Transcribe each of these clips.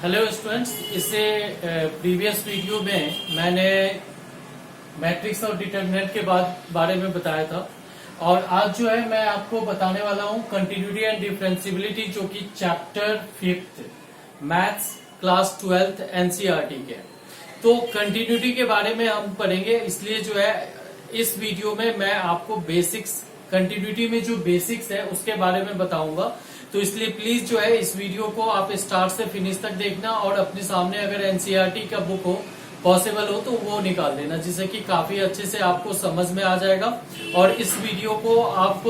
Hello students, इससे previous video में मैंने मैट्रिक्स और डिटर्मिनेंट के बारे में बताया था और आज जो है मैं आपको बताने वाला हूं कंटिन्यूटी एंड डिफरेंशियबिलिटी, जो कि chapter 5 maths class 12th NCERT के। तो कंटिन्यूटी के बारे में हम पढ़ेंगे, इसलिए जो है इस वीडियो में मैं आपको बेसिक्स, कंटिन्यूटी में जो बेसिक्स है उसके बारे में बताऊंगा। तो इसलिए प्लीज जो है इस वीडियो को आप स्टार्ट से फिनिश तक देखना और अपने सामने अगर एनसीईआरटी का बुक हो, पॉसिबल हो तो वो निकाल देना, जिससे कि काफी अच्छे से आपको समझ में आ जाएगा। और इस वीडियो को आप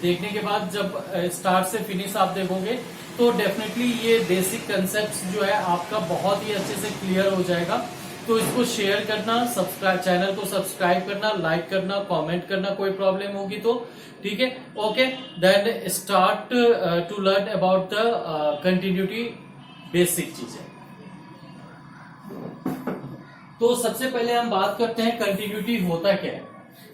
देखने के बाद जब स्टार्ट से फिनिश आप देखोगे तो डेफिनेटली ये बेसिक कंसेप्ट जो है आपका बहुत ही अच्छे से क्लियर हो जाएगा। तो इसको शेयर करना, सब्सक्राइब, चैनल को सब्सक्राइब करना, लाइक करना, कमेंट करना, कोई प्रॉब्लम होगी तो ठीक है। Okay, then start to learn about the continuity, basic चीजें। तो सबसे पहले हम बात करते हैं कंटिन्यूटी होता क्या है।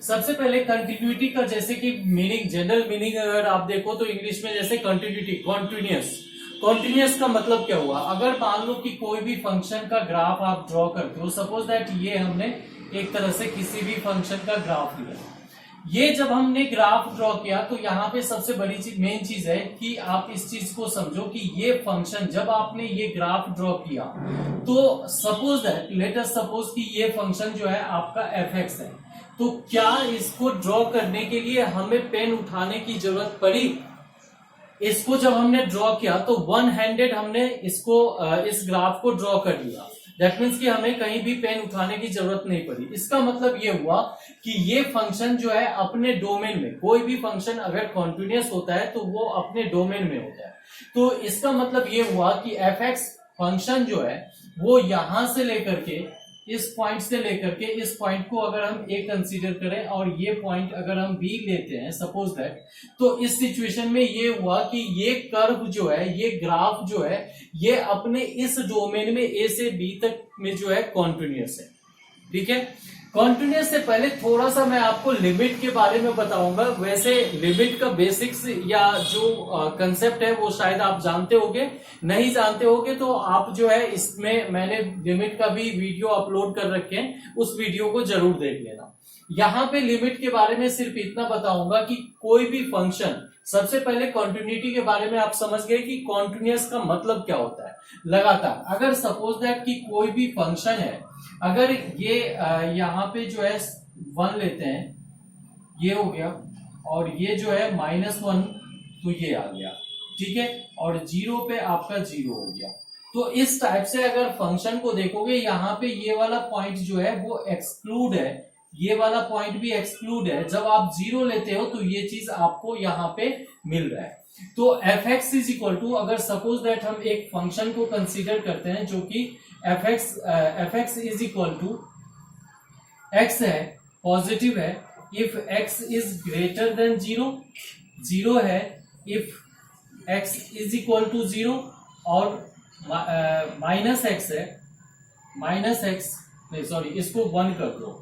सबसे पहले कंटिन्यूटी का जैसे कि मीनिंग, जनरल मीनिंग अगर आप देखो तो इंग्लिश में जैसे कंटिन्यूटी, कॉन्टिन्यूअस। कॉन्टिन्यूअस का मतलब क्या हुआ? अगर मान लो कि कोई भी फंक्शन का ग्राफ आप ड्रॉ करते हो, सपोज दैट ये हमने एक तरह से किसी भी फंक्शन का ग्राफ लिया, ये जब हमने ग्राफ ड्रॉ किया तो यहाँ पे सबसे बड़ी चीज, मेन चीज है कि आप इस चीज को समझो कि ये फंक्शन, जब आपने ये ग्राफ ड्रॉ किया तो suppose that, let us suppose कि ये फंक्शन जो है आपका fx है, तो क्या इसको ड्रॉ करने के लिए हमें पेन उठाने की जरूरत पड़ी? इसको जब हमने ड्रॉ किया तो वन हैंडेड हमने इसको, इस ग्राफ को ड्रॉ कर लिया। दैट मीन्स कि हमें कहीं भी पेन उठाने की जरूरत नहीं पड़ी। इसका मतलब ये हुआ कि ये फंक्शन जो है अपने डोमेन में, कोई भी फंक्शन अगर कॉन्टिन्यूअस होता है तो वो अपने डोमेन में होता है। तो इसका मतलब ये हुआ कि fx फंक्शन जो है वो यहां से लेकर के, इस पॉइंट से लेकर के इस पॉइंट को अगर हम ए कंसीडर करें और ये पॉइंट अगर हम बी लेते हैं सपोज दैट, तो इस सिचुएशन में ये हुआ कि ये कर्व जो है, ये ग्राफ जो है, ये अपने इस डोमेन में ए से बी तक में जो है कॉन्टिन्यूअस है। ठीक है, कॉन्टिन्यूअस से पहले थोड़ा सा मैं आपको लिमिट के बारे में बताऊंगा। वैसे लिमिट का बेसिक्स या जो कंसेप्ट है वो शायद आप जानते होगे, नहीं जानते होगे तो आप जो है इसमें मैंने लिमिट का भी वीडियो अपलोड कर रखे हैं, उस वीडियो को जरूर देख लेना। यहाँ पे लिमिट के बारे में सिर्फ इतना बताऊंगा कि कोई भी फंक्शन, सबसे पहले कॉन्टिन्यूटी के बारे में आप समझ गए कि कॉन्टिन्यूअस का मतलब क्या होता है, लगातार। अगर सपोज दैट कि कोई भी फंक्शन है, अगर ये यहाँ पे जो है 1 लेते हैं, ये हो गया, और ये जो है -1 तो ये आ गया, ठीक है, और 0 पे आपका 0 हो गया। तो इस टाइप से अगर फंक्शन को देखोगे, यहाँ पे ये वाला पॉइंट जो है वो एक्सक्लूड है, ये वाला पॉइंट भी एक्सक्लूड है। जब आप 0 लेते हो तो ये चीज आपको यहाँ पे मिल रहा है। तो fx इज इक्वल टू, अगर सपोज दैट हम एक फंक्शन को कंसीडर करते हैं जो कि fx is equal to x है, पॉजिटिव है, if x is greater than 0, 0 है if x is equal to 0, और -x है, -x नहीं सॉरी, इसको 1 कर दो,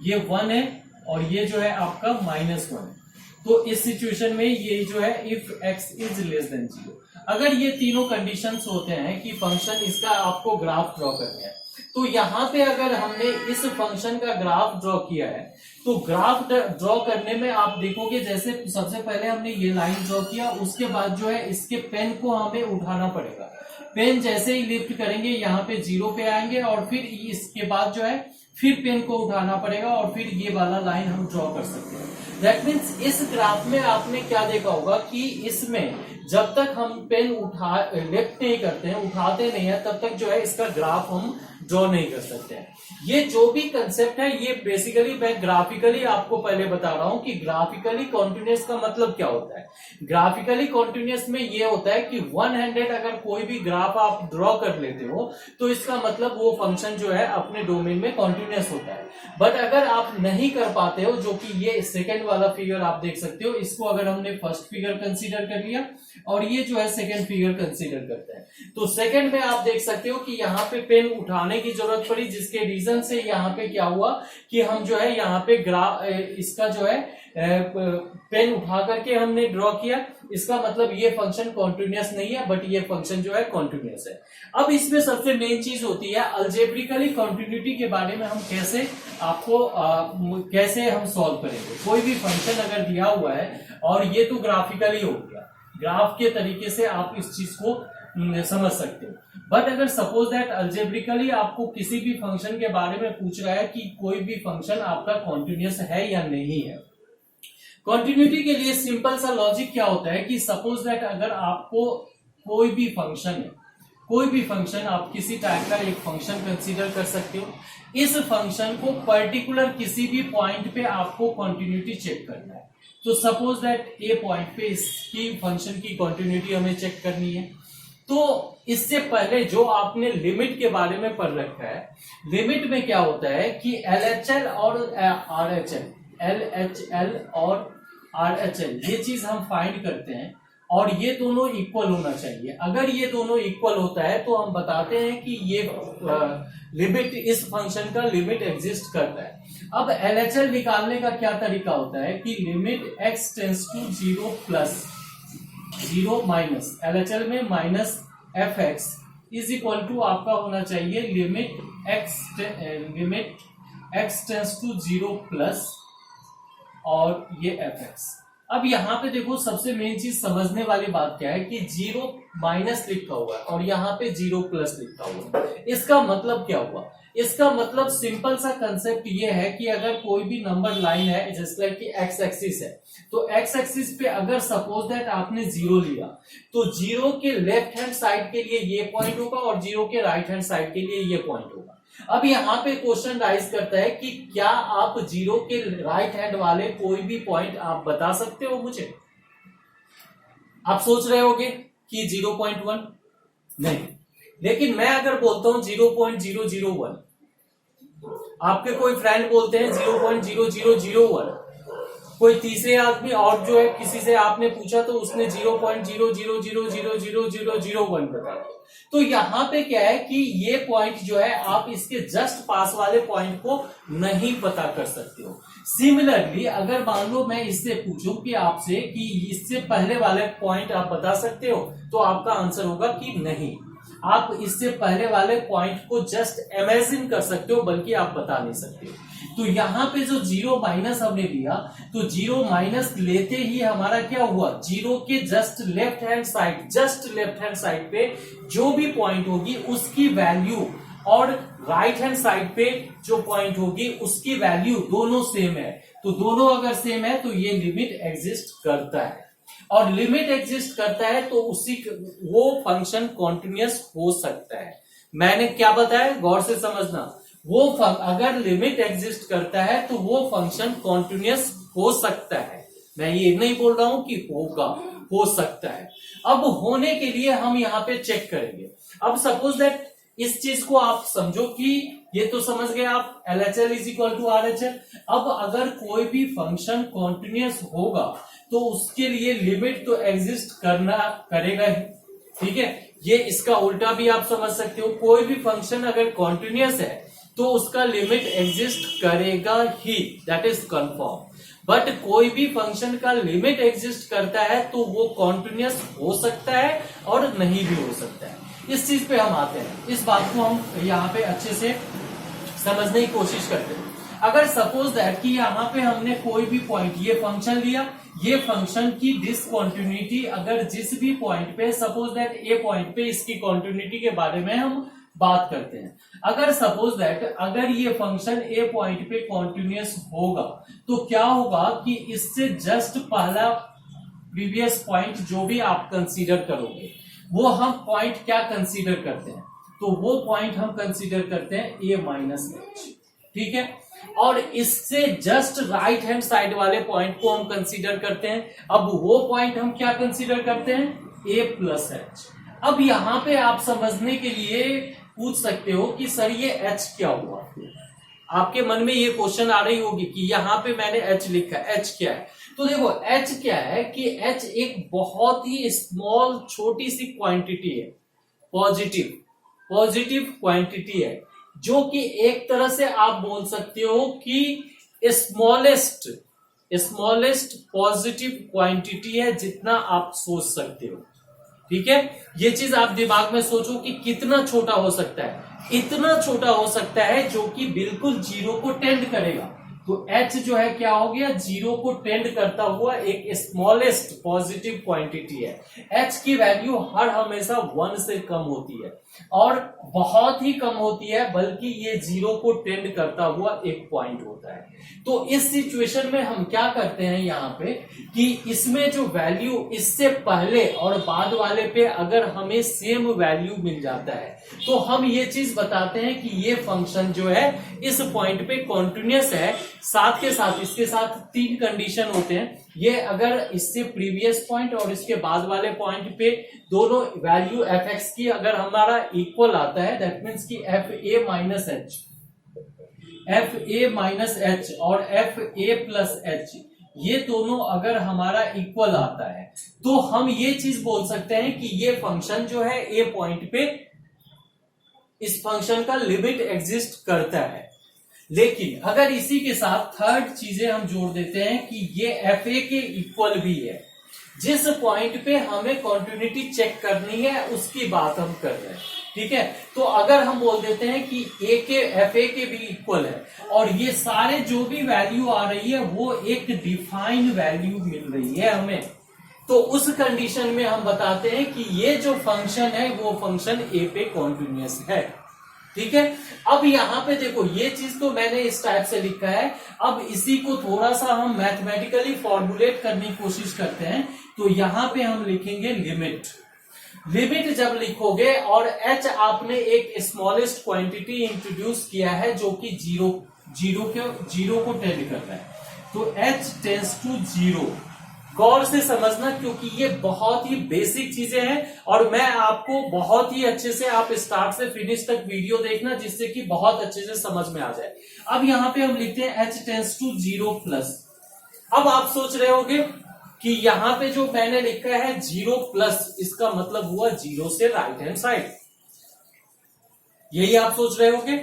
ये 1 है और ये जो है आपका -1 है। तो इस सिचुएशन में ये जो है if x is less than 0, अगर ये तीनों कंडीशंस होते हैं कि फंक्शन इसका आपको ग्राफ ड्रॉ करना है, तो यहाँ पे अगर हमने इस फंक्शन का ग्राफ ड्रॉ किया है तो ग्राफ ड्रॉ करने में आप देखोगे, जैसे सबसे पहले हमने ये लाइन ड्रॉ किया, उसके बाद जो है इसके पेन को हमें उठाना पड़ेगा। पेन जैसे ही लिफ्ट करेंगे यहाँ पे 0 पे आएंगे और फिर इसके बाद जो है फिर पेन को उठाना पड़ेगा और फिर ये वाला लाइन हम ड्रॉ कर सकते हैं। दैट मीन्स इस ग्राफ में आपने क्या देखा होगा कि इसमें जब तक हम पेन लिफ्ट नहीं करते हैं, उठाते नहीं है, तब तक जो है इसका ग्राफ हम ड्रॉ नहीं कर सकते हैं। ये जो भी कंसेप्ट है ये बेसिकली मैं ग्राफिकली आपको पहले बता रहा हूं कि ग्राफिकली कॉन्टिन्यूअस का मतलब क्या होता है। ग्राफिकली कॉन्टिन्यूअस में ये होता है कि वन हैंडेड अगर कोई भी ग्राफ आप ड्रॉ कर लेते हो तो इसका मतलब वो फंक्शन जो है अपने डोमेन में कॉन्टिन्यूअस होता है। बट अगर आप नहीं कर पाते हो, जो कि ये सेकेंड वाला फिगर आप देख सकते हो, इसको अगर हमने फर्स्ट फिगर कंसीडर कर लिया और ये जो है सेकेंड फिगर कंसीडर करते हैं, तो सेकेंड में आप देख सकते हो कि यहाँ पे पेन उठाने की जरूरत पड़ी, जिसके रीजन से यहाँ पे क्या हुआ कि हम जो है यहाँ पे ग्राफ इसका जो है पेन उठा करके हमने ड्रॉ किया। इसका मतलब ये फंक्शन कॉन्टिन्यूअस नहीं है, बट ये फंक्शन जो है कॉन्टिन्यूअस है। अब इसमें सबसे मेन चीज होती है अलजेब्रिकली कॉन्टिन्यूटी के बारे में हम कैसे आपको कैसे हम सॉल्व करेंगे। कोई भी फंक्शन अगर दिया हुआ है और ये तो ग्राफिकली हो गया, ग्राफ के तरीके से आप इस चीज को समझ सकते हो। बट अगर सपोज दैट अलजेब्रिकली आपको किसी भी फंक्शन के बारे में पूछ रहा है कि कोई भी फंक्शन आपका कॉन्टिन्यूअस है या नहीं है। कॉन्टिन्यूटी के लिए सिंपल सा लॉजिक क्या होता है कि सपोज दैट अगर आपको कोई भी फंक्शन है, कोई भी फंक्शन आप किसी टाइप का एक फंक्शन कंसीडर कर सकते हो। इस फंक्शन को पर्टिकुलर किसी भी पॉइंट पे आपको कॉन्टिन्यूटी चेक करना है। तो सपोज दैट ए पॉइंट पे इसकी फंक्शन की कॉन्टिन्यूटी हमें चेक करनी है। तो इससे पहले जो आपने लिमिट के बारे में पढ़ रखा है, लिमिट में क्या होता है कि LHL और RHL, LHL और RHL ये चीज हम फाइंड करते हैं और ये दोनों इक्वल होना चाहिए। अगर ये दोनों इक्वल होता है तो हम बताते हैं कि ये लिमिट, इस फंक्शन का लिमिट एग्जिस्ट करता है। अब LHL निकालने का क्या तरीका होता है कि limit x tends to 0 plus 0 minus LHL में minus fx is equal to आपका होना चाहिए limit x tends to 0 plus और ये fx। अब यहाँ पे देखो सबसे मेन चीज समझने वाली बात क्या है कि 0 माइनस लिखा हुआ है और यहाँ पे 0 प्लस लिखा हुआ है। इसका मतलब क्या हुआ? इसका मतलब सिंपल सा कंसेप्ट ये है कि अगर कोई भी नंबर लाइन है, जैसे लाइक कि एक्स एक्सिस है, तो एक्स एक्सिस पे अगर सपोज दैट आपने 0 लिया तो 0 के लेफ्ट हैंड साइड के लिए ये पॉइंट होगा और 0 के राइट हैंड साइड के लिए ये पॉइंट होगा। अब यहाँ पे क्वेश्चन राइज करता है कि क्या आप 0 के राइट हैंड वाले कोई भी पॉइंट आप बता सकते हो मुझे? आप सोच रहे होगे कि 0.1 नहीं, लेकिन मैं अगर बोलता हूं 0.001, आपके कोई फ्रेंड बोलते हैं 0.0001, कोई तीसरे आदमी और जो है किसी से आपने पूछा तो उसने 0.00000001 बता दिया। तो यहाँ पे क्या है कि ये पॉइंट जो है आप इसके जस्ट पास वाले पॉइंट को नहीं पता कर सकते हो। सिमिलरली अगर मान लो मैं इससे पूछूं कि आपसे कि इससे पहले वाले पॉइंट आप बता सकते हो, तो आपका आंसर होगा कि नहीं। आप इससे पहले वाले पॉइंट को जस्ट इमेजिन कर सकते हो, बल्कि आप बता नहीं सकते। तो यहाँ पे जो 0 माइनस हमने लिया, तो 0 माइनस लेते ही हमारा क्या हुआ, 0 के जस्ट लेफ्ट हैंड साइड पे जो भी पॉइंट होगी उसकी वैल्यू और राइट हैंड साइड पे जो पॉइंट होगी उसकी वैल्यू दोनों सेम है। तो दोनों अगर सेम है तो ये लिमिट एग्जिस्ट करता है, और लिमिट एग्जिस्ट करता है तो वो फंक्शन कॉन्टिन्यूअस हो सकता है। मैंने क्या बताया, गौर से समझना। अगर लिमिट एग्जिस्ट करता है तो वो फंक्शन कॉन्टिन्यूअस हो सकता है। मैं ये नहीं बोल रहा हूं कि होगा, हो सकता है। अब होने के लिए हम यहाँ पे चेक करेंगे। अब सपोज दैट इस चीज को आप समझो कि ये तो समझ गए आप, LHL is equal to RHL। अब अगर कोई भी फंक्शन कॉन्टिन्यूअस होगा तो उसके लिए लिमिट तो एग्जिस्ट करेगा ही, ठीक है। ये इसका उल्टा भी आप समझ सकते हो, कोई भी फंक्शन अगर कॉन्टिन्यूअस है तो उसका लिमिट एग्जिस्ट करेगा ही, दैट इज कंफर्म। बट कोई भी फंक्शन का लिमिट एग्जिस्ट करता है तो वो कॉन्टिन्यूअस हो सकता है और नहीं भी हो सकता है। इस चीज पे हम आते हैं, इस बात को हम यहाँ पे अच्छे से समझने की कोशिश करते हैं। अगर सपोज दैट कि यहाँ पे हमने कोई भी पॉइंट ये फंक्शन लिया, ये फंक्शन की डिसकॉन्टिन्यूटी अगर जिस भी पॉइंट पे, सपोज दैट ए पॉइंट पे इसकी कॉन्टिन्यूटी के बारे में हम बात करते हैं। अगर सपोज दैट अगर ये फंक्शन ए पॉइंट पे कॉन्टिन्यूअस होगा तो क्या होगा कि इससे जस्ट पहला प्रीवियस पॉइंट जो भी आप कंसीडर करोगे वो हम पॉइंट क्या कंसीडर करते हैं, तो वो पॉइंट हम कंसीडर करते हैं a माइनस एच, ठीक है। और इससे जस्ट राइट हैंड साइड वाले पॉइंट को हम कंसीडर करते हैं। अब वो पॉइंट हम क्या कंसीडर करते हैं, a प्लस एच। अब यहां पे आप समझने के लिए पूछ सकते हो कि सर ये h क्या हुआ। आपके मन में ये क्वेश्चन आ रही होगी कि यहाँ पे मैंने h लिखा, h क्या है। तो देखो h क्या है कि h एक बहुत ही स्मॉल छोटी सी क्वांटिटी है, पॉजिटिव क्वांटिटी है, जो कि एक तरह से आप बोल सकते हो कि स्मॉलेस्ट पॉजिटिव क्वांटिटी है जितना आप सोच सकते हो। ठीक है, ये चीज आप दिमाग में सोचो कि कितना छोटा हो सकता है। इतना छोटा हो सकता है जो कि बिल्कुल जीरो को टेंड करेगा। तो h जो है क्या हो गया, जीरो को टेंड करता हुआ एक स्मॉलेस्ट पॉजिटिव क्वांटिटी है। h की वैल्यू हर हमेशा 1 से कम होती है और बहुत ही कम होती है, बल्कि ये जीरो को टेंड करता हुआ एक पॉइंट होता है। तो इस सिचुएशन में हम क्या करते हैं यहाँ पे कि इसमें जो वैल्यू इससे पहले और बाद वाले पे अगर हमें सेम वैल्यू मिल जाता है तो हम ये चीज बताते हैं कि ये फंक्शन जो है इस पॉइंट पे कॉन्टिन्यूअस है। साथ के साथ इसके साथ 3 कंडीशन होते हैं। ये अगर इससे प्रीवियस पॉइंट और इसके बाद वाले पॉइंट पे दोनों वैल्यू f(x) की अगर हमारा इक्वल आता है, दैट मीन्स कि fa माइनस h और fa प्लस h ये दोनों अगर हमारा इक्वल आता है तो हम ये चीज बोल सकते हैं कि ये फंक्शन जो है ए पॉइंट पे इस फंक्शन का लिमिट एग्जिस्ट करता है। लेकिन अगर इसी के साथ थर्ड चीजें हम जोड़ देते हैं कि ये fa के इक्वल भी है, जिस पॉइंट पे हमें कॉन्टिन्यूटी चेक करनी है उसकी बात हम कर रहे हैं। ठीक है, तो अगर हम बोल देते हैं कि fa के भी इक्वल है और ये सारे जो भी वैल्यू आ रही है वो एक डिफाइंड वैल्यू मिल रही है हमें, तो उस कंडीशन में हम बताते हैं कि ये जो फंक्शन है वो फंक्शन a पे कॉन्टिन्यूअस है। ठीक है, अब यहां पे देखो ये चीज तो मैंने इस टाइप से लिखा है। अब इसी को थोड़ा सा हम मैथमेटिकली फॉर्मुलेट करने की कोशिश करते हैं। तो यहां पे हम लिखेंगे लिमिट जब लिखोगे और h आपने एक स्मॉलेस्ट क्वांटिटी इंट्रोड्यूस किया है जो कि जीरो को टेंड कर रहा है, तो h टेंड्स टू 0। गौर से समझना क्योंकि ये बहुत ही बेसिक चीजें हैं और मैं आपको बहुत ही अच्छे से, आप स्टार्ट से फिनिश तक वीडियो देखना जिससे कि बहुत अच्छे से समझ में आ जाए। अब यहां पे हम लिखते हैं h टेंड्स टू 0 प्लस। अब आप सोच रहे होंगे कि यहां पे जो मैंने लिखा है 0 प्लस, इसका मतलब हुआ 0 से राइट हैंड साइड, यही आप सोच रहे होंगे।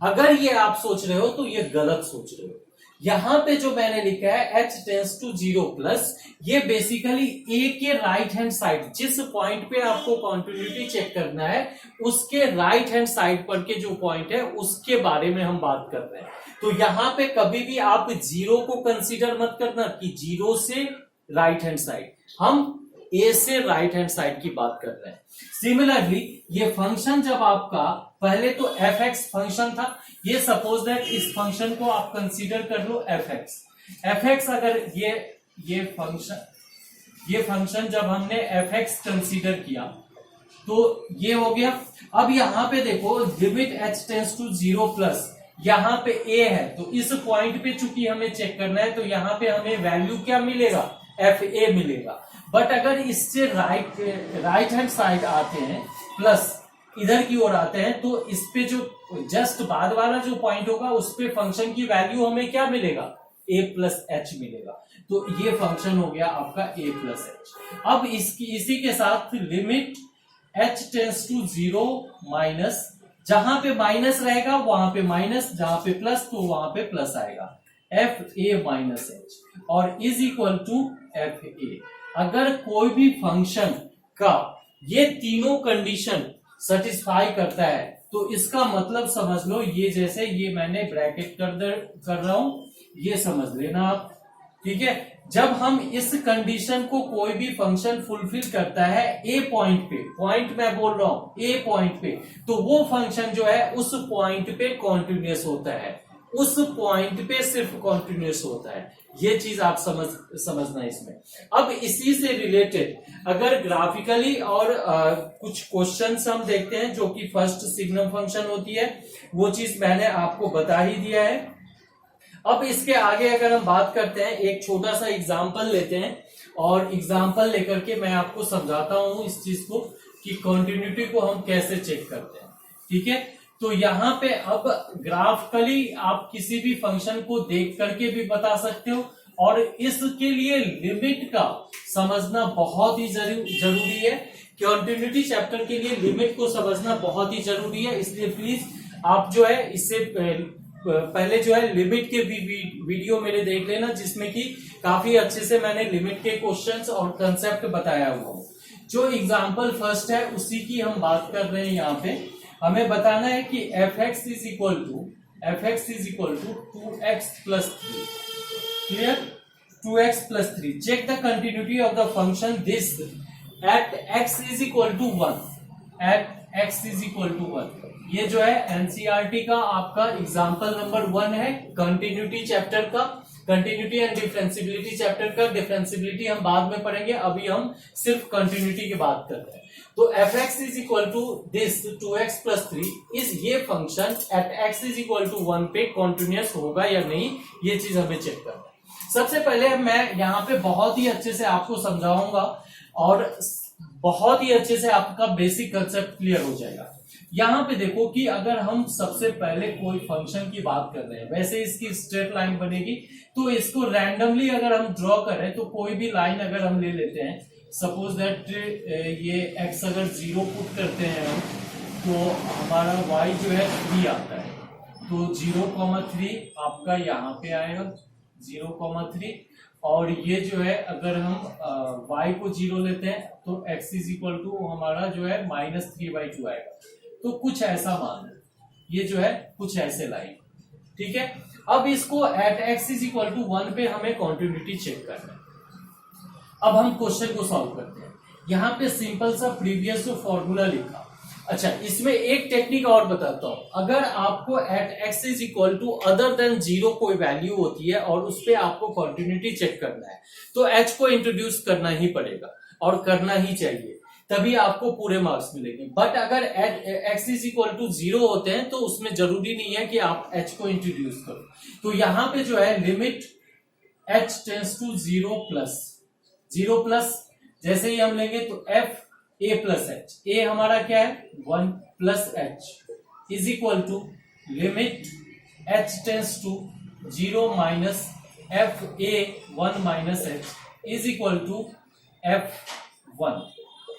अगर ये आप सोच रहे हो तो ये गलत सोच रहे हो। यहां पे जो मैंने लिखा है h टेंड्स टू 0 प्लस, ये बेसिकली a के राइट हैंड साइड, जिस पॉइंट पे आपको कॉन्टिन्यूटी चेक करना है उसके राइट हैंड साइड पर के जो पॉइंट है उसके बारे में हम बात कर रहे हैं। तो यहां पे कभी भी आप 0 को कंसीडर मत करना कि 0 से राइट हैंड साइड, हम a से राइट हैंड साइड की बात कर रहे हैं। सिमिलरली ये फंक्शन जब आपका पहले तो f(x) फंक्शन था, ये सपोज दैट इस फंक्शन को आप कंसीडर कर लो f(x) अगर ये फंक्शन जब हमने f(x) कंसीडर किया तो ये हो गया। अब यहां पे देखो limit h tends to 0 plus, यहां पे a है तो इस पॉइंट पे चूंकि हमें चेक करना है तो यहां पे हमें वैल्यू क्या मिलेगा, fa मिलेगा। बट अगर इससे राइट हैंड साइड आते हैं, प्लस इधर की ओर आते हैं, तो इस पे जो जस्ट बाद वाला जो पॉइंट होगा उस पे फंक्शन की वैल्यू हमें क्या मिलेगा, a प्लस एच मिलेगा। तो ये फंक्शन हो गया आपका a प्लस एच। अब इसी के साथ limit h tends to 0 minus, जहां पे माइनस रहेगा वहां पे माइनस, जहां पे प्लस तो वहां पे प्लस आएगा, fa माइनस एच और इज इक्वल टू fa। अगर कोई भी फंक्शन का ये तीनों कंडीशन सेटिस्फाई करता है तो इसका मतलब समझ लो, ये जैसे ये मैंने ब्रैकेट कर रहा हूं, ये समझ लेना आप। ठीक है, जब हम इस कंडीशन को कोई भी फंक्शन फुलफिल करता है ए पॉइंट पे, पॉइंट मैं बोल रहा हूं ए पॉइंट पे, तो वो फंक्शन जो है उस पॉइंट पे कॉन्टिन्यूअस होता है, उस पॉइंट पे सिर्फ कॉन्टिन्यूअस होता है। ये चीज आप समझना इसमें। अब इसी से रिलेटेड अगर ग्राफिकली और कुछ क्वेश्चंस हम देखते हैं जो कि फर्स्ट सिग्नम फंक्शन होती है, वो चीज मैंने आपको बता ही दिया है। अब इसके आगे अगर हम बात करते हैं, एक छोटा सा एग्जांपल लेते हैं और एग्जांपल लेकर के मैं आपको समझाता हूं इस चीज को कि कॉन्टिन्यूटी को हम कैसे चेक करते हैं। ठीक है, तो यहां पे अब ग्राफिकली आप किसी भी फंक्शन को देख करके भी बता सकते हो और इसके लिए लिमिट का समझना बहुत ही जरूरी है कंटिन्यूटी चैप्टर के लिए लिमिट को समझना बहुत ही जरूरी है, इसलिए प्लीज आप जो है इससे पहले जो है लिमिट के वीडियो मेरे देख लेना, जिसमें कि काफी अच्छे से मैंने लिमिट के क्वेश्चंस और कंसेप्ट बताया हुआ हूँ। जो एग्जाम्पल फर्स्ट है उसी की हम बात कर रहे हैं। यहाँ पे हमें बताना है कि fx is equal to 2x plus 3, clear, 2x plus 3। Check the continuity of the function this at x is equal to 1, at x is equal to 1। ये जो है एनसीईआरटी का आपका एग्जाम्पल नंबर 1 है कंटिन्यूटी चैप्टर का, continuity and differentiability chapter का। Differentiability हम बाद में पढ़ेंगे, अभी हम सिर्फ कंटिन्यूटी की बात कर रहे हैं। तो fx is equal to this 2x plus 3 इस ये function at x is equal to 1 पे कॉन्टिन्यूअस होगा या नहीं, ये चीज हमें चेक करना है। सबसे पहले मैं यहाँ पे बहुत ही अच्छे से आपको समझाऊंगा और बहुत ही अच्छे से आपका बेसिक कंसेप्ट क्लियर हो जाएगा। यहाँ पे देखो कि अगर हम सबसे पहले कोई फंक्शन की बात कर रहे हैं, वैसे इसकी स्ट्रेट लाइन बनेगी, तो इसको रैंडमली अगर हम ड्रॉ करें तो कोई भी लाइन अगर हम ले लेते हैं, सपोज दैट ये x अगर 0 पुट करते हैं हम, तो हमारा y जो है 3 आता है, तो 0,3 आपका यहाँ पे आएगा 0,3, और ये जो है अगर हम y को 0 लेते हैं तो x इज इक्वल टू हमारा जो है -3/2 आएगा। तो कुछ ऐसा मान लो, ये जो है कुछ ऐसे लाइन, ठीक है। अब इसको at x is equal to 1 पे हमें कॉन्टिन्यूटी चेक करना है। अब हम क्वेश्चन को सॉल्व करते हैं। यहाँ पे सिंपल सा प्रीवियस जो फॉर्मूला लिखा। अच्छा, इसमें एक टेक्निक और बताता हूं। अगर आपको at x is equal to other than 0 कोई वैल्यू होती है और उस पर आपको कॉन्टिन्यूटी चेक करना है, तो h को इंट्रोड्यूस करना ही पड़ेगा और करना ही चाहिए, तभी आपको पूरे मार्क्स मिलेंगे। बट अगर x इज इक्वल टू 0 होते हैं तो उसमें जरूरी नहीं है कि आप h को इंट्रोड्यूस करो। तो यहाँ पे जो है limit h tends to 0 plus जैसे ही हम लेंगे तो f a plus H, A हमारा क्या है 1 plus H is equal to limit h tends to 0 minus f a 1 minus H is equal to f1।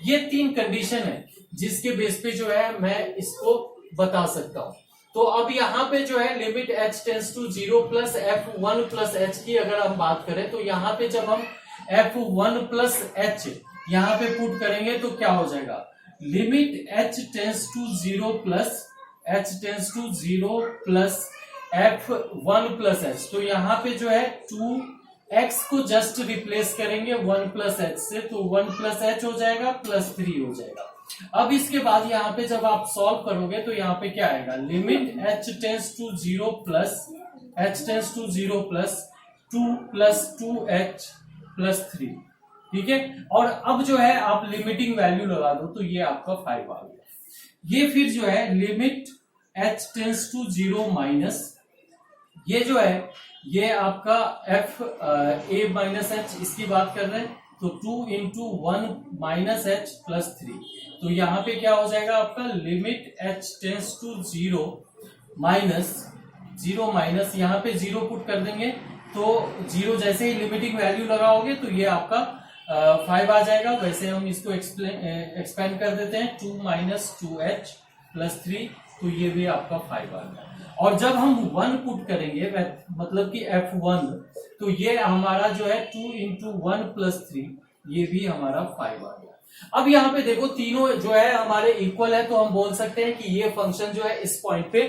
ये 3 कंडीशन है जिसके बेस पे जो है मैं इसको बता सकता हूं। तो अब यहाँ पे जो है limit h tends to 0 plus f1 plus h की अगर हम बात करें, तो यहाँ पे जब हम f1 प्लस h यहाँ पे पुट करेंगे तो क्या हो जाएगा, limit h tends to 0 plus f1 plus h। तो यहाँ पे जो है 2x को जस्ट रिप्लेस करेंगे 1 प्लस h से, तो 1 प्लस h हो जाएगा प्लस 3 हो जाएगा। अब इसके बाद यहाँ पे जब आप सॉल्व करोगे तो यहाँ पे क्या आएगा, limit h tends to 0 plus 2 plus 2h plus 3, ठीक है। और अब जो है आप लिमिटिंग वैल्यू लगा दो तो ये आपका 5 आ गया। ये फिर जो है limit h tends to 0 minus, ये जो है ये आपका f a माइनस h, इसकी बात कर रहे हैं, तो 2 इंटू 1 माइनस h प्लस 3। तो यहाँ पे क्या हो जाएगा आपका limit h tends to 0 minus यहाँ पे 0 पुट कर देंगे, तो 0 जैसे ही लिमिटिंग वैल्यू लगाओगे तो ये आपका 5 आ जाएगा। वैसे हम इसको एक्सपेंड कर देते हैं, 2 माइनस 2h प्लस 3, तो ये भी आपका 5 आ गया। और जब हम 1 पुट करेंगे मतलब कि f1, तो ये हमारा जो है 2 इंटू 1 प्लस 3, ये भी हमारा 5 आ गया। अब यहाँ पे देखो तीनों जो है हमारे इक्वल है, तो हम बोल सकते हैं कि ये फंक्शन जो है इस पॉइंट पे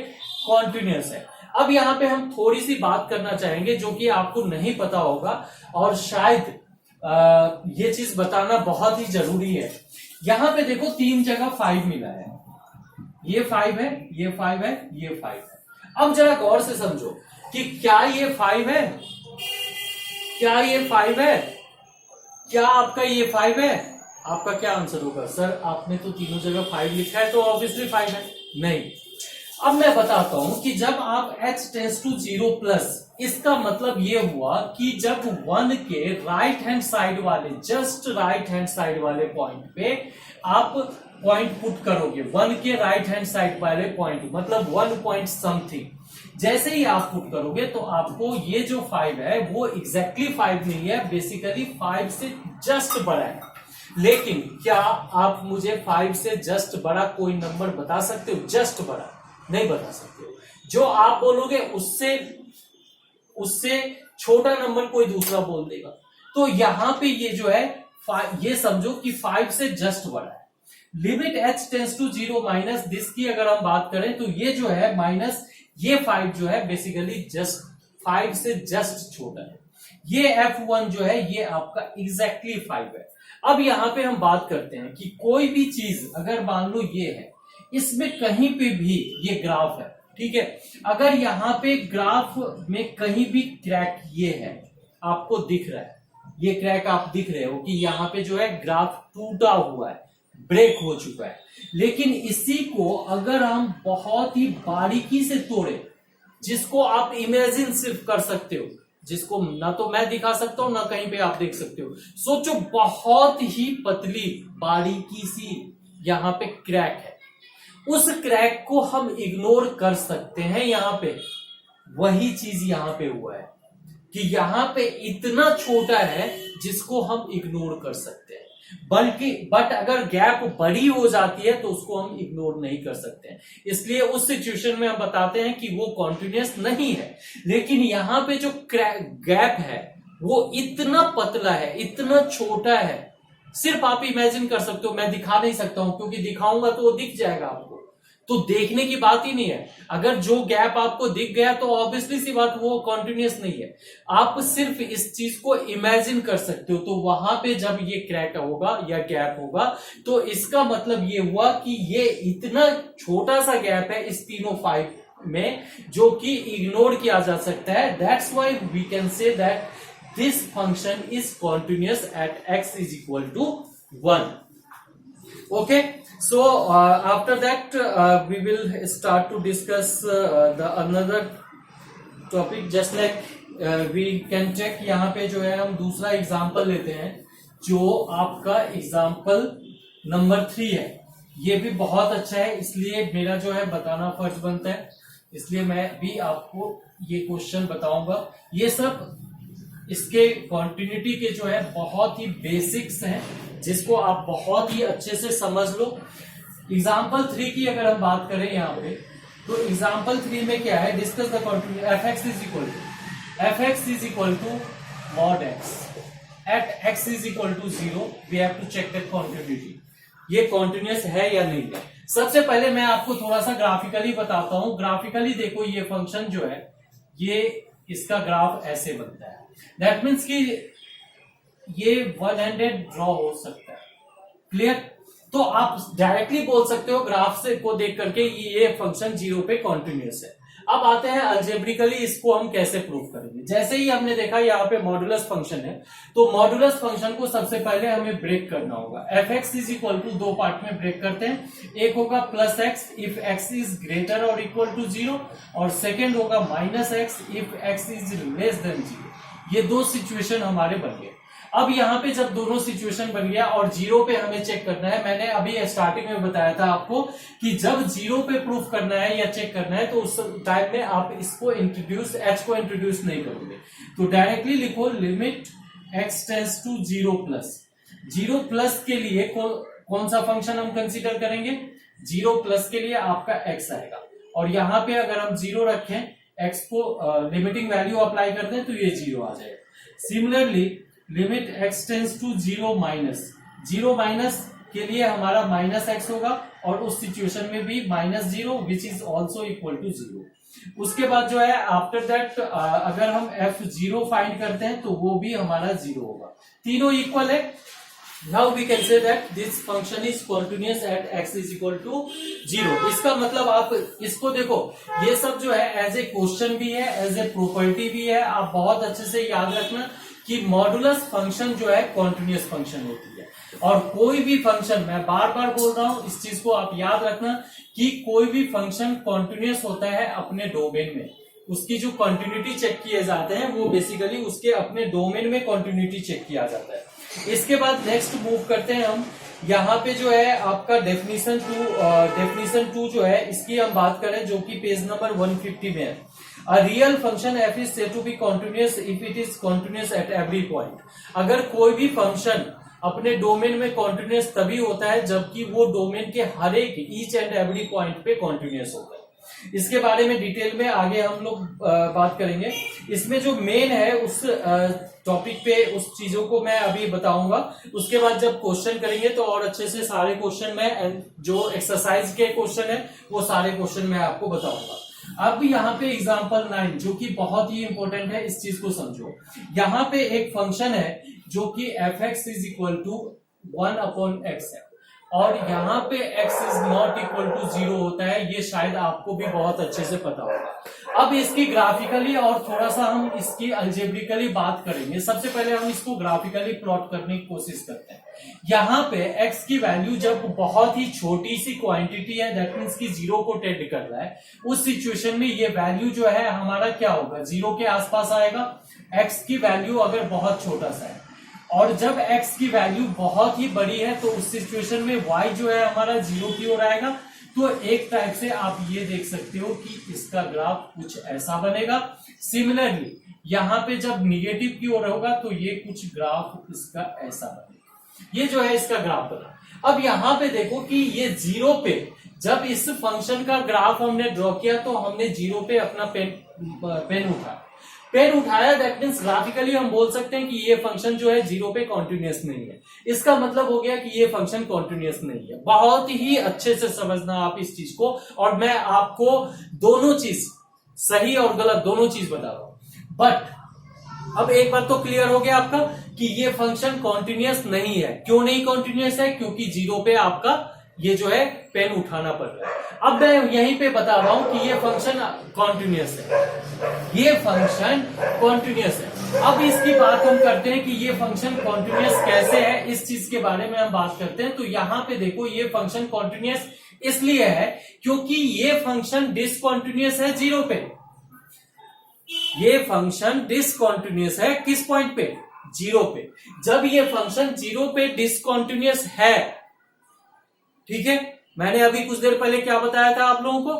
कॉन्टिन्यूअस है। अब यहाँ पे हम थोड़ी सी बात करना चाहेंगे जो कि आपको नहीं पता होगा और शायद ये चीज बताना बहुत ही जरूरी है। यहाँ पे देखो 3 जगह 5 मिला है, ये 5 है, ये 5 है, ये 5 है। अब जरा गौर से समझो कि क्या ये 5 है, क्या ये 5 है, क्या आपका ये 5 है? आपका क्या आंसर होगा, सर आपने तो तीनों जगह 5 लिखा है तो ऑब्वियसली 5 है। नहीं, अब मैं बताता हूं कि जब आप h टेंस टू 0 प्लस, इसका मतलब ये हुआ कि जब 1 के राइट हैंड साइड वाले, जस्ट राइट हैंड साइड वाले पॉइंट पे आप पॉइंट पुट करोगे, 1 के राइट हैंड साइड वाले पॉइंट मतलब 1 पॉइंट समथिंग, जैसे ही आप पुट करोगे तो आपको ये जो 5 है वो एग्जैक्टली 5 नहीं है, बेसिकली 5 से जस्ट बड़ा है। लेकिन क्या आप मुझे 5 से जस्ट बड़ा कोई नंबर बता सकते हो? जस्ट बड़ा नहीं बता सकते हो। जो आप बोलोगे उससे छोटा नंबर कोई दूसरा बोल देगा। तो यहां पे ये जो है ये समझो कि 5 से जस्ट बड़ा है। Limit h tends to 0 minus this की अगर हम बात करें तो ये जो है माइनस ये 5 जो है बेसिकली जस्ट 5 से जस्ट छोटा है। ये f1 जो है ये आपका एग्जैक्टली 5 है। अब यहां पे हम बात करते हैं कि कोई भी चीज अगर मान लो ये है, इसमें कहीं पे भी ये ग्राफ है, ठीक है, अगर यहां पे ग्राफ में कहीं भी क्रैक ये है आपको दिख रहा है, ये क्रैक आप दिख रहे हो कि यहां पे जो है ग्राफ टूटा हुआ है, ब्रेक हो चुका है। लेकिन इसी को अगर हम बहुत ही बारीकी से तोड़े, जिसको आप इमेजिन सिर्फ कर सकते हो, जिसको ना तो मैं दिखा सकता हूं ना कहीं पे आप देख सकते हो, सोचो बहुत ही पतली बारीकी सी यहां पे क्रैक है, उस क्रैक को हम इग्नोर कर सकते हैं। यहां पे वही चीज यहां पे हुआ है कि यहां पे इतना छोटा है जिसको हम इग्नोर कर सकते हैं, बट अगर गैप बड़ी हो जाती है तो उसको हम इग्नोर नहीं कर सकते हैं। इसलिए उस सिचुएशन में हम बताते हैं कि वो कॉन्टिन्यूअस नहीं है। लेकिन यहां पे जो गैप है वो इतना पतला है, इतना छोटा है, सिर्फ आप इमेजिन कर सकते हो, मैं दिखा नहीं सकता हूं क्योंकि दिखाऊंगा तो वो दिख जाएगा आपको, तो देखने की बात ही नहीं है। अगर जो गैप आपको दिख गया तो ऑब्वियसली सी बात वो कॉन्टिन्यूअस नहीं है। आप सिर्फ इस चीज को इमेजिन कर सकते हो। तो वहां पे जब ये क्रैक होगा या गैप होगा तो इसका मतलब ये हुआ कि ये इतना छोटा सा गैप है इस तीनों 5 में जो कि इग्नोर किया जा सकता है। That's why we can say that this function is continuous at x is equal to 1। Okay, so after that we will start to discuss the another topic, just like we can check। यहाँ पे जो है हम दूसरा example लेते हैं जो आपका एग्जाम्पल नंबर 3 है। ये भी बहुत अच्छा है, इसलिए मेरा जो है बताना फर्ज बनता है, इसलिए मैं भी आपको ये क्वेश्चन बताऊंगा। ये सब इसके कॉन्टिन्यूटी के जो है बहुत ही बेसिक्स हैं जिसको आप बहुत ही अच्छे से समझ लो। एग्जाम्पल 3 की अगर हम बात करें यहाँ पे तो एग्जाम्पल 3 में क्या है, discuss the continuity f(x) is equal to mod x at x is equal to 0। We have to check that continuity, ये कॉन्टिन्यूअस है या नहीं है। सबसे पहले मैं आपको थोड़ा सा ग्राफिकली बताता हूं। ग्राफिकली देखो, ये फंक्शन जो है ये इसका ग्राफ ऐसे बनता है। दैट मीन्स कि ये 100 ड्रॉ हो सकता है। क्लियर? तो आप डायरेक्टली बोल सकते हो ग्राफ से को देख करके ये फंक्शन 0 पे कॉन्टिन्यूअस है। अब आते हैं अलजेब्रिकली इसको हम कैसे प्रूव करेंगे। जैसे ही हमने देखा यहाँ पे मॉडुलस फंक्शन है, तो मॉडुलस फंक्शन को सबसे पहले हमें ब्रेक करना होगा। f(x) is equal to 2 part में ब्रेक करते हैं। एक होगा plus x if x is greater और इक्वल टू 0, और सेकेंड होगा minus x if x is less than 0। ये दो सिचुएशन हमारे बन गए। अब यहाँ पे जब दोनों सिचुएशन बन गया और 0 पे हमें चेक करना है, मैंने अभी स्टार्टिंग में बताया था आपको कि जब 0 पे प्रूफ करना है या चेक करना है तो उस टाइम में आप इसको h को इंट्रोड्यूस नहीं करोगे। तो डायरेक्टली लिखो limit x tends to 0 plus के लिए कौन सा फंक्शन हम कंसीडर करेंगे? 0 प्लस के लिए आपका x आएगा, और यहाँ पे अगर हम 0 रखें, x को लिमिटिंग वैल्यू अप्लाई कर दें तो ये 0 आ जाएगा। Similarly limit x tends to 0 minus के लिए हमारा माइनस x होगा, और उस सिचुएशन में भी -0 which is also equal to 0। उसके बाद जो है आफ्टर दैट अगर हम f0 फाइंड करते हैं तो वो भी हमारा 0 होगा। तीनों इक्वल है। Now we can say that this function is continuous at x is equal to 0। इसका मतलब आप इसको देखो, ये सब जो है एज ए क्वेश्चन भी है, एज ए प्रॉपर्टी भी है। आप बहुत अच्छे से याद रखना कि मॉडुलस फंक्शन जो है कॉन्टिन्यूअस फंक्शन होती है, और कोई भी फंक्शन, मैं बार बार बोल रहा हूं इस चीज को आप याद रखना कि कोई भी फंक्शन कॉन्टिन्यूअस होता है अपने डोमेन में। उसकी जो कॉन्टिन्यूटी चेक किए जाते हैं वो बेसिकली उसके अपने डोमेन में कॉन्टिन्यूटी चेक किया जाता है। इसके बाद नेक्स्ट मूव करते हैं हम। यहाँ पे जो है आपका डेफिनेशन 2 जो है इसकी हम बात करें, जो कि पेज नंबर 150 में है। A real function f is said to be continuous if it is continuous at every point। अगर कोई भी फंक्शन अपने डोमेन में कॉन्टिन्यूस तभी होता है जबकि वो डोमेन के हर एक ईच एंड एवरी पॉइंट पे कॉन्टिन्यूस होता है। इसके बारे में डिटेल में आगे हम लोग बात करेंगे। इसमें जो मेन है उस टॉपिक पे उस चीजों को मैं अभी बताऊंगा। उसके बाद जब क्वेश्चन करेंगे तो और अच्छे से सारे क्वेश्चन में जो एक्सरसाइज के क्वेश्चन है वो सारे क्वेश्चन मैं आपको बताऊंगा। अब यहाँ पे एग्जांपल 9 जो कि बहुत ही इंपॉर्टेंट है, इस चीज को समझो। यहाँ पे एक फंक्शन है जो कि fx is equal to 1/x है और यहाँ पे x is not equal to 0 होता है। ये शायद आपको भी बहुत अच्छे से पता होगा। अब इसकी ग्राफिकली और थोड़ा सा हम इसकी अलजेब्रिकली बात करेंगे। सबसे पहले हम इसको ग्राफिकली प्लॉट करने की कोशिश करते हैं। यहाँ पे x की वैल्यू जब बहुत ही छोटी सी क्वांटिटी है, दैट मीन्स की 0 को टेंड कर रहा है, उस सिचुएशन में ये वैल्यू जो है हमारा क्या होगा, 0 के आसपास आएगा। x की वैल्यू अगर बहुत छोटा सा है और जब x की वैल्यू बहुत ही बड़ी है तो उस सिचुएशन में y जो है हमारा 0 की ओर आएगा। तो एक टाइप से आप ये देख सकते हो कि इसका ग्राफ कुछ ऐसा बनेगा। सिमिलरली यहाँ पे जब निगेटिव की ओर होगा तो ये कुछ ग्राफ इसका ऐसा बनेगा। ये जो है इसका ग्राफ बना। अब यहाँ पे देखो कि ये 0 पे जब इस फंक्शन का ग्राफ हमने ड्रॉ किया तो हमने 0 पे अपना पेन उठाया। दैट मीन्स ग्राफिकली हम बोल सकते हैं कि ये फंक्शन जो है 0 पे कॉन्टिन्यूस नहीं है। इसका मतलब हो गया कि ये फंक्शन कॉन्टिन्यूस नहीं है। बहुत ही अच्छे से समझना आप इस चीज को, और मैं आपको दोनों चीज, सही और गलत दोनों चीज बता रहा हूं। बट अब एक बात तो क्लियर हो गया आपका कि ये फंक्शन कॉन्टिन्यूस नहीं है। क्यों नहीं कॉन्टिन्यूस है? क्योंकि 0 पे आपका ये जो है पेन उठाना पड़ रहा है। अब मैं यहीं पे बता रहा हूं कि ये फंक्शन कॉन्टिन्यूस है, ये फंक्शन कॉन्टिन्यूस है। अब इसकी बात हम करते हैं कि ये फंक्शन कॉन्टिन्यूस कैसे है, इस चीज के बारे में हम बात करते हैं। तो यहां पे देखो ये फंक्शन कॉन्टिन्यूस इसलिए है क्योंकि ये फंक्शन डिसकॉन्टिन्यूस है 0 पे। ये फंक्शन डिसकॉन्टिन्यूस है किस पॉइंट पे? 0 पे। जब ये फंक्शन 0 पे डिसकॉन्टिन्यूस है, ठीक है, मैंने अभी कुछ देर पहले क्या बताया था आप लोगों को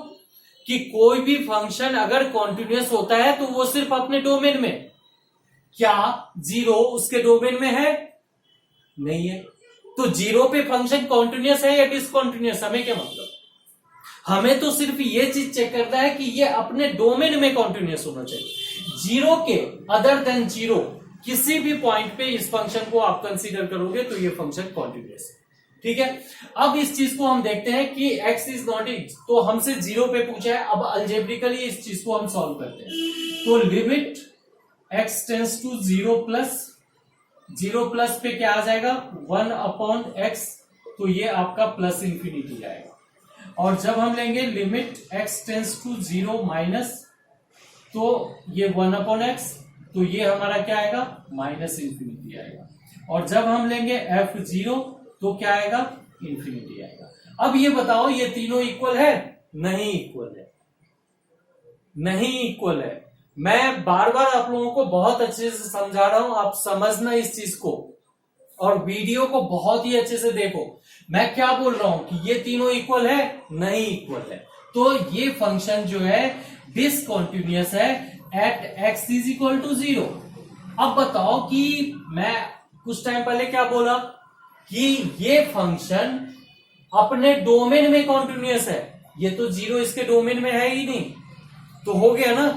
कि कोई भी फंक्शन अगर कॉन्टिन्यूस होता है तो वो सिर्फ अपने डोमेन में, क्या 0 उसके डोमेन में है? नहीं है। तो 0 पे फंक्शन कॉन्टिन्यूस है या डिसकॉन्टिन्यूस, हमें क्या मतलब? हमें तो सिर्फ ये चीज चेक करना है कि ये अपने डोमेन में कॉन्टिन्यूस होना चाहिए। 0 के अदर देन 0 किसी भी पॉइंट पे इस फंक्शन को आप कंसीडर करोगे तो ये फंक्शन कॉन्टिन्यूस है। ठीक है, अब इस चीज को हम देखते हैं कि x इज नॉट इज, तो हमसे 0 पे पूछा है। अब अलजेब्रिकली इस चीज को हम सॉल्व करते हैं। तो limit x tends to 0 plus पे क्या आ जाएगा? 1/x, तो ये आपका प्लस इंफिनिटी आएगा। और जब हम लेंगे limit x tends to 0 minus, तो ये 1/x, तो ये हमारा क्या आएगा? माइनस इंफिनिटी आएगा। और जब हम लेंगे f0 तो क्या आएगा? इंफिनिटी आएगा। अब ये बताओ ये तीनों इक्वल है? नहीं इक्वल है, नहीं इक्वल है। मैं बार बार आप लोगों को बहुत अच्छे से समझा रहा हूं, आप समझना इस चीज को और वीडियो को बहुत ही अच्छे से देखो। मैं क्या बोल रहा हूं कि ये तीनों इक्वल है? नहीं इक्वल है। तो ये फंक्शन जो है डिसकॉन्टिन्यूस है at x is equal to 0। अब बताओ कि मैं कुछ टाइम पहले क्या बोला कि ये फंक्शन अपने डोमेन में कॉन्टिन्यूस है। ये तो 0 इसके डोमेन में है ही नहीं, तो हो गया ना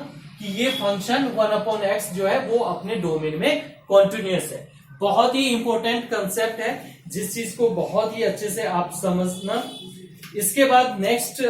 कि ये फंक्शन 1/x जो है वो अपने डोमेन में कॉन्टिन्यूस है। बहुत ही इंपॉर्टेंट कंसेप्ट है जिस चीज को बहुत ही अच्छे से आप समझना। इसके बाद नेक्स्ट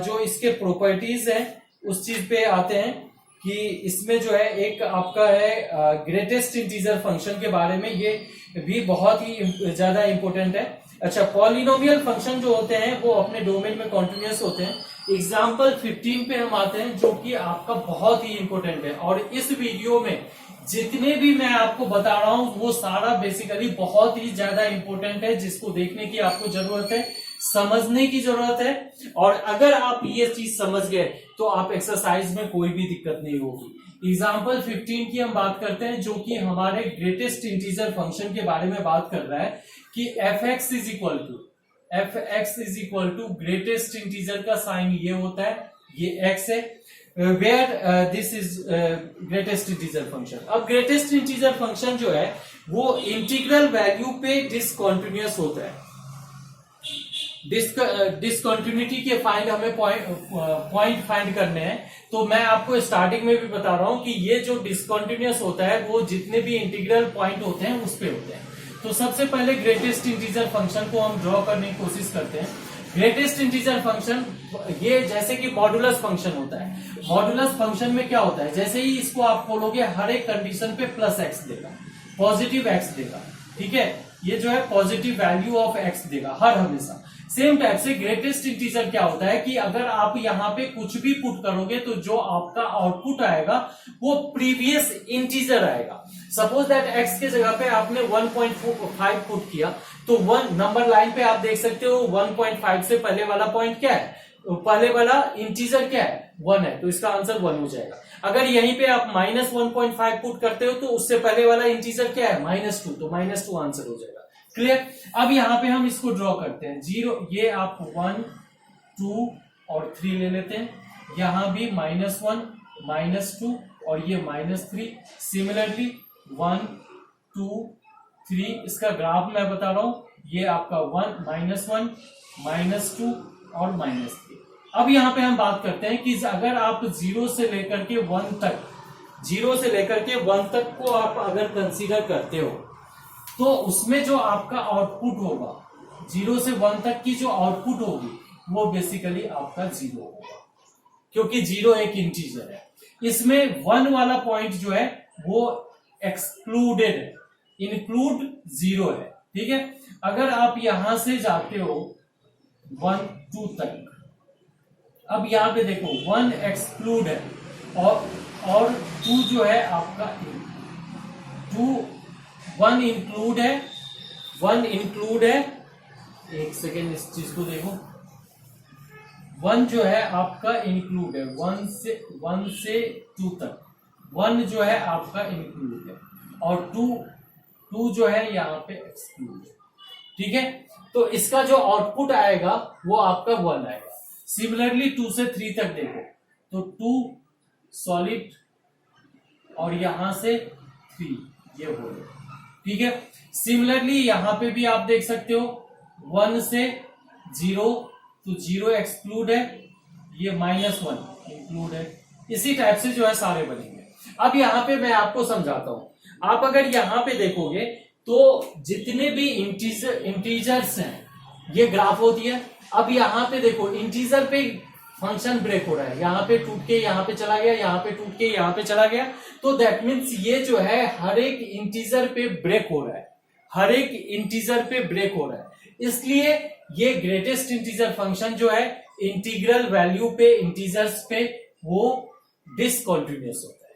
जो इसके प्रॉपर्टीज है उस चीज पे आते हैं कि इसमें जो है एक आपका है ग्रेटेस्ट इंटीजर फंक्शन के बारे में, ये भी बहुत ही ज्यादा इंपॉर्टेंट है। अच्छा, पॉलिनोमियल फंक्शन जो होते हैं वो अपने डोमेन में कॉन्टिन्यूस होते हैं। एग्जाम्पल 15 पे हम आते हैं जो कि आपका बहुत ही इंपॉर्टेंट है। और इस वीडियो में जितने भी मैं आपको बता रहा हूं वो सारा बेसिकली बहुत ही ज्यादा इंपॉर्टेंट है, जिसको देखने की आपको जरूरत है, समझने की जरूरत है। और अगर आप ये चीज समझ गए तो आप एक्सरसाइज में कोई भी दिक्कत नहीं होगी। एग्जाम्पल 15 की हम बात करते हैं जो कि हमारे ग्रेटेस्ट इंटीजर फंक्शन के बारे में बात कर रहा है कि fx is equal to greatest integer का साइन ये होता है, ये x है, where this is greatest integer function. अब ग्रेटेस्ट इंटीजर फंक्शन जो है वो इंटीग्रल वैल्यू पे डिसकंटिन्यूअस होता है। डिसकंटिन्यूटी के फाइंड हमें पॉइंट फाइंड करने हैं। तो मैं आपको स्टार्टिंग में भी बता रहा हूं कि ये जो डिसकंटिन्यूअस होता है वो जितने भी इंटीग्रल पॉइंट होते हैं उस पे होते हैं। तो सबसे पहले ग्रेटेस्ट इंटीजर फंक्शन को हम ड्रॉ करने की कोशिश करते हैं। ग्रेटेस्ट इंटीजर फंक्शन ये जैसे कि मॉडुलस फंक्शन होता है। मॉडुलस फंक्शन में क्या होता है, जैसे ही इसको आप खोलोगे हर एक कंडीशन पे प्लस एक्स देगा, पॉजिटिव एक्स देगा, ठीक है। ये जो है पॉजिटिव वैल्यू ऑफ एक्स देगा हर हमेशा। सेम टाइप से ग्रेटेस्ट इंटीजर क्या होता है कि अगर आप यहाँ पे कुछ भी पुट करोगे तो जो आपका आउटपुट आएगा वो प्रीवियस इंटीजर आएगा। सपोज दैट एक्स के जगह पे आपने 1.5 पुट किया तो 1 नंबर लाइन पे आप देख सकते हो 1.5 से पहले वाला पॉइंट क्या है, पहले वाला इंटीजर क्या है, 1 है, तो इसका आंसर 1 हो जाएगा। अगर यहीं पे आप -1.5 पुट करते हो तो उससे पहले वाला इंटीजर क्या है, -2, तो -2 आंसर हो जाएगा। क्लियर। अब यहां पे हम इसको ड्रॉ करते हैं। 0 ये आप 1 2 और 3 ले लेते हैं। यहां भी -1 -2 और ये -3। सिमिलरली 1 2 3 इसका ग्राफ मैं बता रहा हूं, ये आपका 1 -2 और -3। अब यहां पे हम बात करते हैं कि अगर आप 0 से लेकर के 1 तक, 0 से लेकर के 1 तक को आप अगर कंसीडर करते हो तो उसमें जो आपका आउटपुट होगा 0 से 1 तक की जो आउटपुट होगी वो बेसिकली आपका 0 होगा, क्योंकि 0 एक इंटीजर है। इसमें 1 वाला पॉइंट जो है वो एक्सक्लूडेड है, इंक्लूड 0 है, ठीक है। अगर आप यहां से जाते हो 1 2 तक, अब यहां पे देखो 1 एक्सक्लूड है और 2 जो है आपका 1 इंक्लूड है, 1 इंक्लूड है। एक सेकेंड इस चीज को देखो, 1 जो है आपका इंक्लूड है 1 से 2 तक, 1 जो है आपका इंक्लूड है और 2 जो है यहाँ पे एक्सक्लूड है, ठीक है। तो इसका जो आउटपुट आएगा वो आपका 1 आएगा। सिमिलरली 2 से 3 तक देखो तो 2 सॉलिड और यहां से 3 ये हो गया, ठीक है। सिमिलरली यहां पे भी आप देख सकते हो 1 से 0 तो 0 एक्सक्लूड है, ये -1 इंक्लूड है। इसी टाइप से जो है सारे बनेंगे। अब यहां पे मैं आपको समझाता हूं। आप अगर यहां पे देखोगे तो जितने भी इंटीजर्स हैं ये ग्राफ होती है। अब यहां पे देखो इंटीजर पे फंक्शन ब्रेक हो रहा है, यहां पे टूट के यहां पे चला गया, यहां पे टूट के यहां पे चला गया, तो दैट मीन्स ये जो है हर एक इंटीजर पे ब्रेक हो रहा है, हर एक इंटीजर पे ब्रेक हो रहा है। इसलिए ये ग्रेटेस्ट इंटीजर फंक्शन जो है इंटीग्रल वैल्यू पे, इंटीजर्स पे वो डिसकंटिन्यूअस होता है,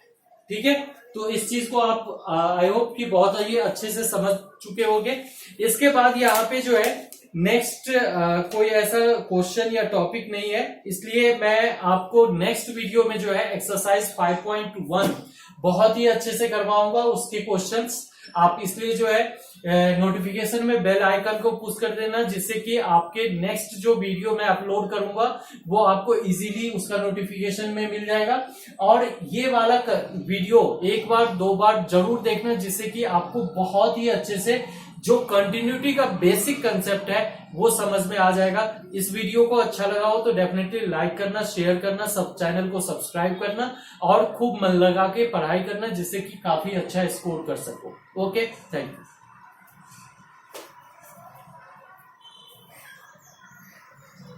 ठीक है। तो इस चीज को आप आई होप कि बहुत ही अच्छे से समझ चुके होंगे। इसके बाद यहाँ पे जो है नेक्स्ट कोई ऐसा क्वेश्चन या टॉपिक नहीं है, इसलिए मैं आपको नेक्स्ट वीडियो में जो है एक्सरसाइज 5.1 बहुत ही अच्छे से करवाऊंगा। उसके क्वेश्चंस आप इसलिए जो है नोटिफिकेशन में बेल आइकन को पुश कर देना, जिससे कि आपके नेक्स्ट जो वीडियो मैं अपलोड करूंगा वो आपको इजीली उसका नोटिफिकेशन में मिल जाएगा। और ये वाला वीडियो 1 बार 2 बार जरूर देखना, जिससे कि आपको बहुत ही अच्छे से जो कंटिन्यूटी का बेसिक कंसेप्ट है वो समझ में आ जाएगा। इस वीडियो को अच्छा लगा हो तो डेफिनेटली लाइक करना, शेयर करना, सब चैनल को सब्सक्राइब करना और खूब मन लगा के पढ़ाई करना, जिससे कि काफी अच्छा स्कोर कर सको। Okay, thank you.